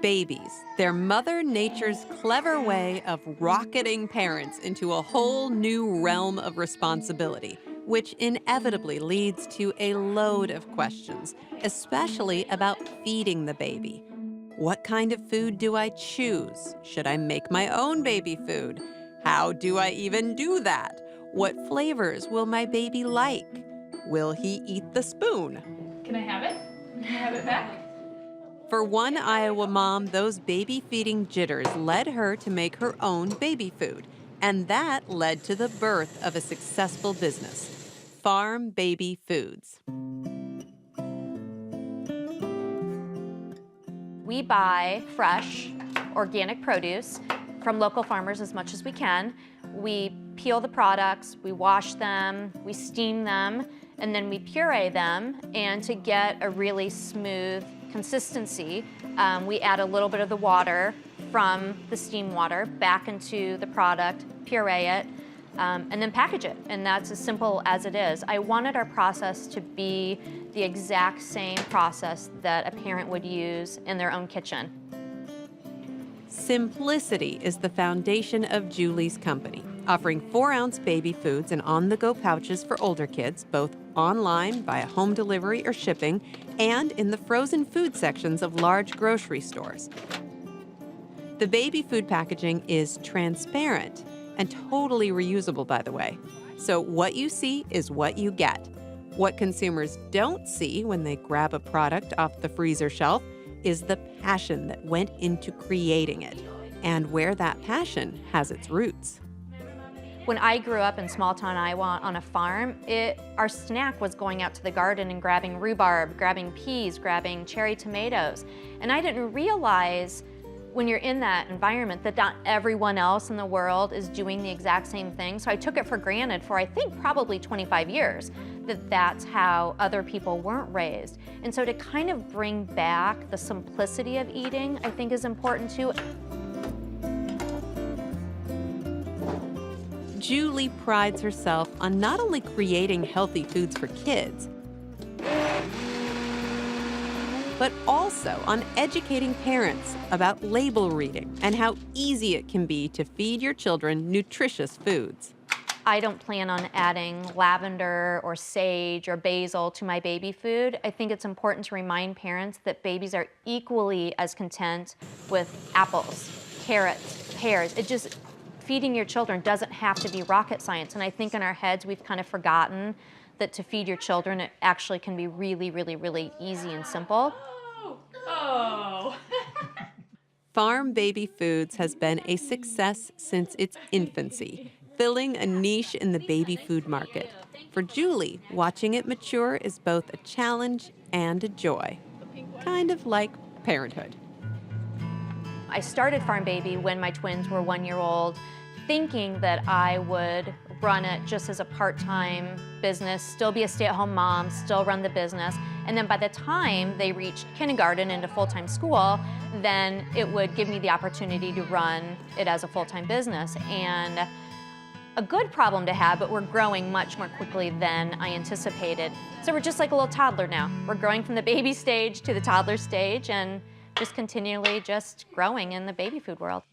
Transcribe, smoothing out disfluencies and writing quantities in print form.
Babies, they're Mother Nature's clever way of rocketing parents into a whole new realm of responsibility, which inevitably leads to a load of questions, especially about feeding the baby. What kind of food do I choose? Should I make my own baby food? How do I even do that? What flavors will my baby like? Will he eat the spoon? Can I have it? Can I have it back? For one Iowa mom, those baby feeding jitters led her to make her own baby food. And that led to the birth of a successful business, Farm Baby Foods. We buy fresh, organic produce from local farmers as much as we can. We peel the products, we wash them, we steam them, and then we puree them. And to get a really smooth consistency, we add a little bit of the water from the steam water back into the product, puree it, and then package it. And that's as simple as it is. I wanted our process to be the exact same process that a parent would use in their own kitchen. Simplicity is the foundation of Julie's company, offering 4-ounce baby foods and on-the-go pouches for older kids, both online, via home delivery or shipping, and in the frozen food sections of large grocery stores. The baby food packaging is transparent and totally reusable, by the way. So what you see is what you get. What consumers don't see when they grab a product off the freezer shelf is the passion that went into creating it and where that passion has its roots. When I grew up in small town Iowa on a farm, our snack was going out to the garden and grabbing rhubarb, grabbing peas, grabbing cherry tomatoes. And I didn't realize when you're in that environment that not everyone else in the world is doing the exact same thing. So I took it for granted for, I think, probably 25 years, that that's how other people weren't raised. And so to kind of bring back the simplicity of eating, I think is important too. Julie prides herself on not only creating healthy foods for kids, but also on educating parents about label reading and how easy it can be to feed your children nutritious foods. I don't plan on adding lavender or sage or basil to my baby food. I think it's important to remind parents that babies are equally as content with apples, carrots, pears. Feeding your children doesn't have to be rocket science. And I think in our heads, we've kind of forgotten that to feed your children, it actually can be really, really, really easy and simple. Oh. Farm Baby Foods has been a success since its infancy, filling a niche in the baby food market. For Julie, watching it mature is both a challenge and a joy, kind of like parenthood. I started Farm Baby when my twins were 1 year old, thinking that I would run it just as a part-time business, still be a stay-at-home mom, still run the business. And then by the time they reached kindergarten into full-time school, then it would give me the opportunity to run it as a full-time business. And a good problem to have, but we're growing much more quickly than I anticipated. So we're just like a little toddler now. We're growing from the baby stage to the toddler stage and just continually just growing in the baby food world.